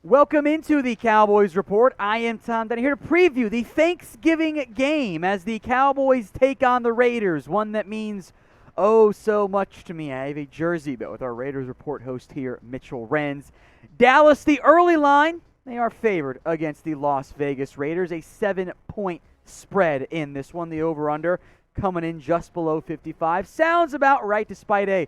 Welcome into the Cowboys Report. I am Tom Downey here to preview the Thanksgiving game as the Cowboys take on the Raiders, one that means oh so much to me. I have a jersey bet with our Raiders Report host here, Mitchell Renz. Dallas, the early line, they are favored against the Las Vegas Raiders, a 7-point spread in this one. The over-under coming in just below 55. Sounds about right despite a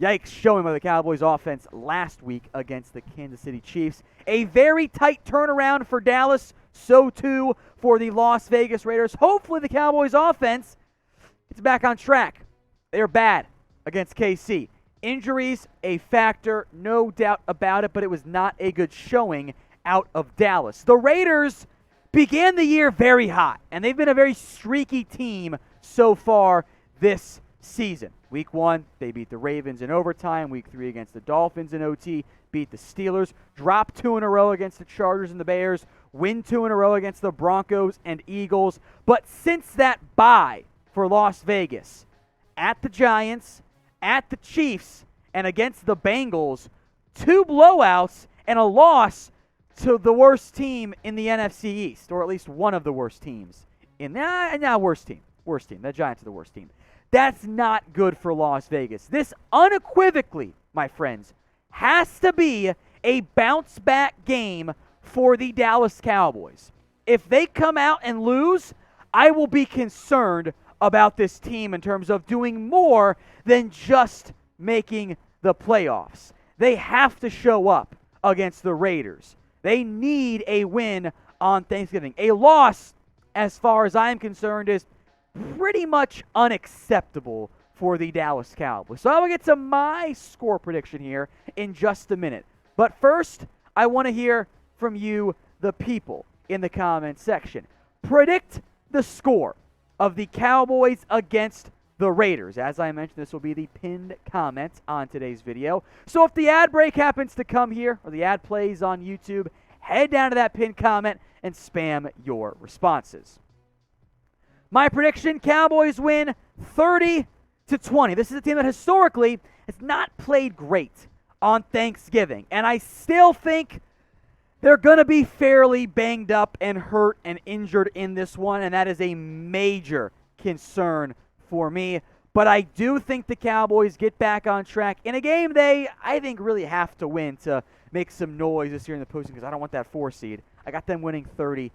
yikes showing by the Cowboys offense last week against the Kansas City Chiefs. A very tight turnaround for Dallas, so too for the Las Vegas Raiders. Hopefully the Cowboys offense gets back on track. They are bad against KC. Injuries, a factor, no doubt about it, but it was not a good showing out of Dallas. The Raiders began the year very hot, and they've been a very streaky team so far this season. Week 1, they beat the Ravens in overtime. Week 3 against the Dolphins in OT, beat the Steelers. Dropped 2 in a row against the Chargers and the Bears. Win 2 in a row against the Broncos and Eagles. But since that bye for Las Vegas, at the Giants, at the Chiefs, and against the Bengals, 2 blowouts and a loss to the worst team in the NFC East, or at least one of the worst teams. Worst team. The Giants are the worst team. That's not good for Las Vegas. This unequivocally, my friends, has to be a bounce-back game for the Dallas Cowboys. If they come out and lose, I will be concerned about this team in terms of doing more than just making the playoffs. They have to show up against the Raiders. They need a win on Thanksgiving. A loss, as far as I'm concerned, is pretty much unacceptable for the Dallas Cowboys. So I will get to my score prediction here in just a minute. But first, I want to hear from you, the people, in the comments section. Predict the score of the Cowboys against the Raiders. As I mentioned, this will be the pinned comment on today's video. So if the ad break happens to come here, or the ad plays on YouTube, head down to that pinned comment and spam your responses. My prediction, Cowboys win 30-20. This is a team that historically has not played great on Thanksgiving. And I still think they're going to be fairly banged up and hurt and injured in this one. And that is a major concern for me. But I do think the Cowboys get back on track in a game they, I think, really have to win to make some noise this year in the postseason because I don't want that 4 seed. I got them winning 30-20.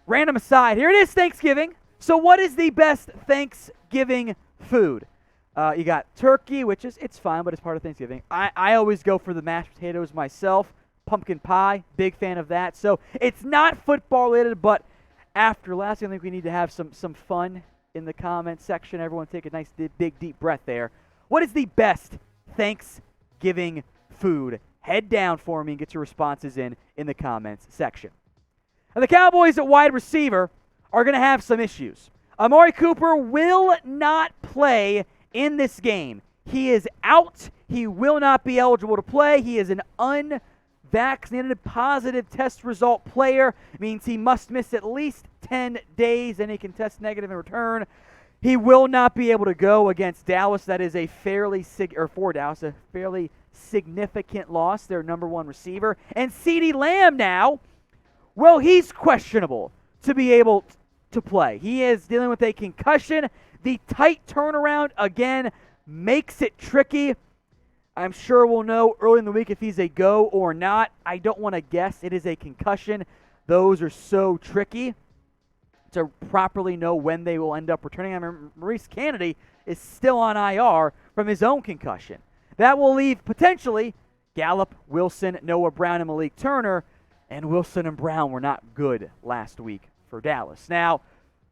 Random aside, here it is Thanksgiving. So what is the best Thanksgiving food? You got turkey, which it's fine, but it's part of Thanksgiving. I always go for the mashed potatoes myself. Pumpkin pie, big fan of that. So it's not football related, but after last, I think we need to have some fun in the comment section. Everyone take a nice big deep breath there. What is the best Thanksgiving food? Head down for me and get your responses in the comments section. And the Cowboys at wide receiver are going to have some issues. Amari Cooper will not play in this game. He is out. He will not be eligible to play. He is an unvaccinated positive test result player. It means he must miss at least 10 days and he can test negative in return. He will not be able to go against Dallas. That is a fairly significant loss, their number 1 receiver. And CeeDee Lamb now, well, he's questionable to be able to play. He is dealing with a concussion. The tight turnaround, again, makes it tricky. I'm sure we'll know early in the week if he's a go or not. I don't want to guess. It is a concussion. Those are so tricky to properly know when they will end up returning. I mean, Maurice Kennedy is still on IR from his own concussion. That will leave potentially Gallup, Wilson, Noah Brown, and Malik Turner. And Wilson and Brown were not good last week for Dallas. Now,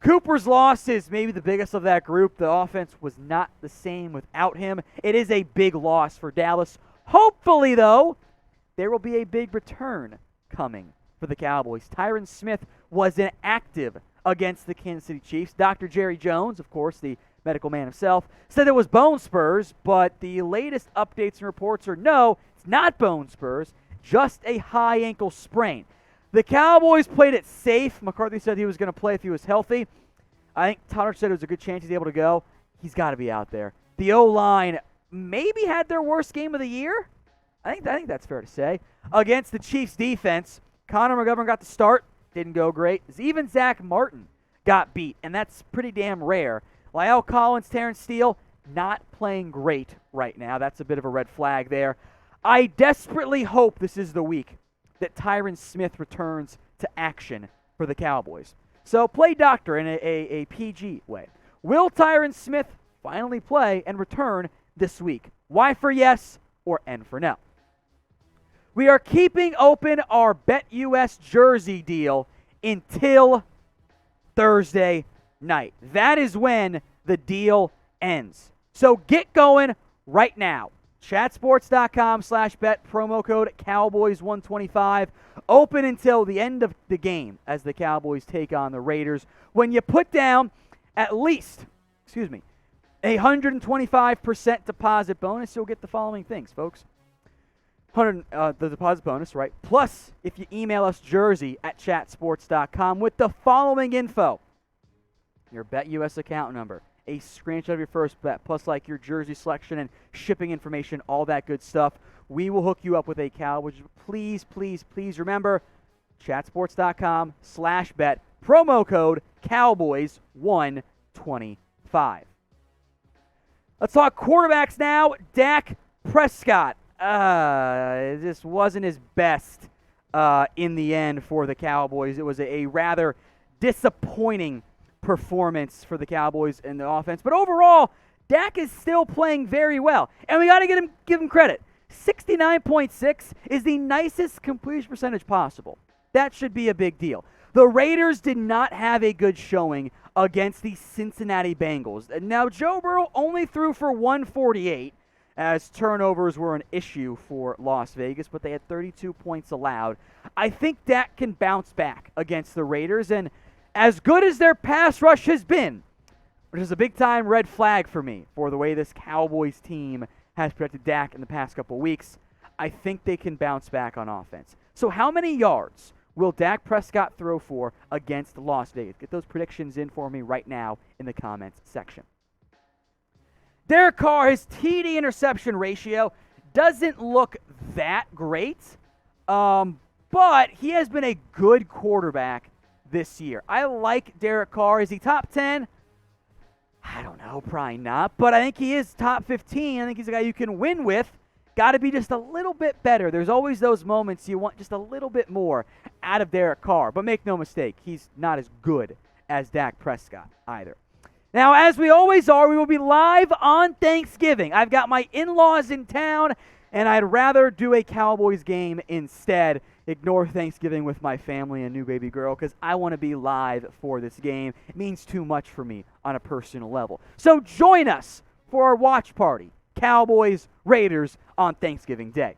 Cooper's loss is maybe the biggest of that group. The offense was not the same without him. It is a big loss for Dallas. Hopefully, though, there will be a big return coming for the Cowboys. Tyron Smith was inactive against the Kansas City Chiefs. Dr. Jerry Jones, of course, the medical man himself, said it was bone spurs, but the latest updates and reports are no, it's not bone spurs. Just a high ankle sprain. The Cowboys played it safe. McCarthy said he was going to play if he was healthy. I think Tyler said it was a good chance he's able to go. He's got to be out there. The O-line maybe had their worst game of the year. I think that's fair to say. Against the Chiefs defense, Connor McGovern got the start. Didn't go great. Even Zach Martin got beat, and that's pretty damn rare. La'el Collins, Terrence Steele, not playing great right now. That's a bit of a red flag there. I desperately hope this is the week that Tyron Smith returns to action for the Cowboys. So play doctor in a PG way. Will Tyron Smith finally play and return this week? Y for yes or N for no. We are keeping open our BetUS jersey deal until Thursday night. That is when the deal ends. So get going right now. Chatsports.com/bet, promo code Cowboys125. Open until the end of the game as the Cowboys take on the Raiders. When you put down at least, a 125% deposit bonus, you'll get the following things, folks. The deposit bonus, right? Plus, if you email us jersey at chatsports.com with the following info: your BetUS account number, a screenshot of your first bet, plus like your jersey selection and shipping information, all that good stuff. We will hook you up with a Cowboys. Please, please, please remember, chatsports.com/bet, promo code Cowboys125. Let's talk quarterbacks now. Dak Prescott. It just wasn't his best in the end for the Cowboys. It was a rather disappointing performance for the Cowboys in the offense. But overall, Dak is still playing very well. And we got to give him credit. 69.6 is the nicest completion percentage possible. That should be a big deal. The Raiders did not have a good showing against the Cincinnati Bengals. Now, Joe Burrow only threw for 148, as turnovers were an issue for Las Vegas, but they had 32 points allowed. I think Dak can bounce back against the Raiders, and as good as their pass rush has been, which is a big-time red flag for me for the way this Cowboys team has protected Dak in the past couple weeks, I think they can bounce back on offense. So how many yards will Dak Prescott throw for against Las Vegas? Get those predictions in for me right now in the comments section. Derek Carr, his TD interception ratio doesn't look that great, but he has been a good quarterback this year. I like Derek Carr. Is he top 10? I don't know, probably not, but I think he is top 15. I think he's a guy you can win with. Got to be just a little bit better. There's always those moments you want just a little bit more out of Derek Carr, but make no mistake, he's not as good as Dak Prescott either. Now, as we always are, we will be live on Thanksgiving. I've got my in-laws in town, and I'd rather do a Cowboys game instead. Ignore Thanksgiving with my family and new baby girl because I want to be live for this game. It means too much for me on a personal level. So join us for our watch party, Cowboys-Raiders on Thanksgiving Day.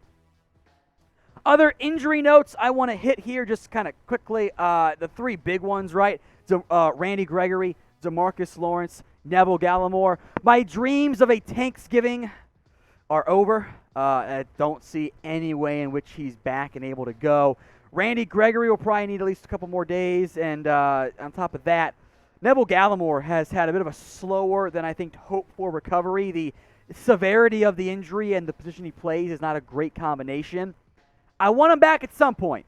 Other injury notes I want to hit here just kind of quickly. The three big ones, right? So, Randy Gregory, DeMarcus Lawrence, Neville Gallimore. My dreams of a Thanksgiving are over. I don't see any way in which he's back and able to go. Randy Gregory will probably need at least a couple more days. And on top of that, Neville Gallimore has had a bit of a slower than I think hoped for recovery. The severity of the injury and the position he plays is not a great combination. I want him back at some point.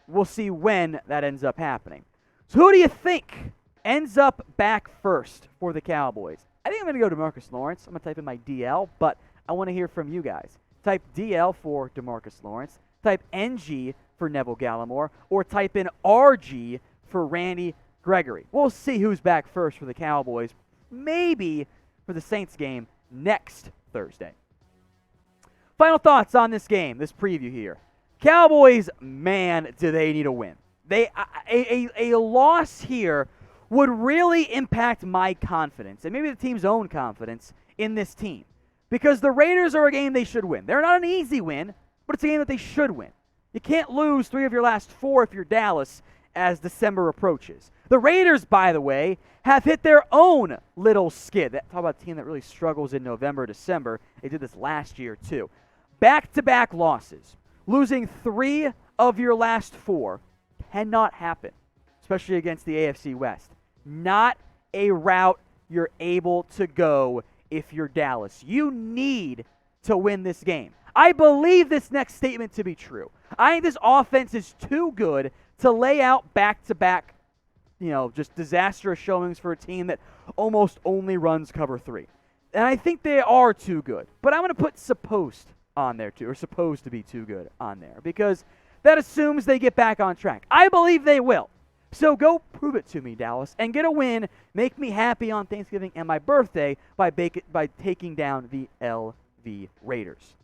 We'll see when that ends up happening. So who do you think ends up back first for the Cowboys? I think I'm going to go DeMarcus Lawrence. I'm going to type in my DL, but I want to hear from you guys. Type DL for DeMarcus Lawrence, type NG for Neville Gallimore, or type in RG for Randy Gregory. We'll see who's back first for the Cowboys, maybe for the Saints game next Thursday. Final thoughts on this game, this preview here. Cowboys, man, do they need a win. A loss here would really impact my confidence, and maybe the team's own confidence in this team. Because the Raiders are a game they should win. They're not an easy win, but it's a game that they should win. You can't lose 3 of your last 4 if you're Dallas as December approaches. The Raiders, by the way, have hit their own little skid. Talk about a team that really struggles in November, December. They did this last year, too. Back-to-back losses. Losing 3 of your last 4 cannot happen, especially against the AFC West. Not a route you're able to go if you're Dallas. You need to win this game. I believe this next statement to be true. I think this offense is too good to lay out back-to-back, just disastrous showings for a team that almost only runs cover 3. And I think they are too good. But I'm going to put supposed on there too, or supposed to be too good on there, because that assumes they get back on track. I believe they will. So go prove it to me, Dallas, and get a win. Make me happy on Thanksgiving and my birthday by taking down the LV Raiders.